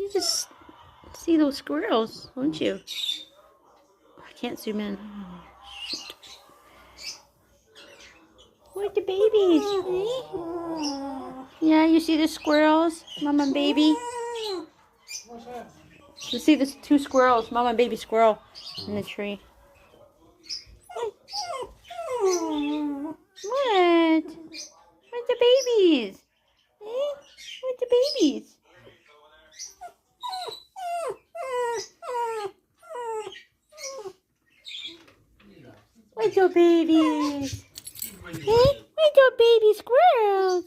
You just see those squirrels, don't you? I can't zoom in. Shoot. Where's the babies? Yeah, you see the squirrels, mama and baby? What's that? You see the two squirrels, mama and baby squirrel, in the tree. What? Where's the babies? Where's the babies? Where's your babies? Hey, where's your baby squirrels?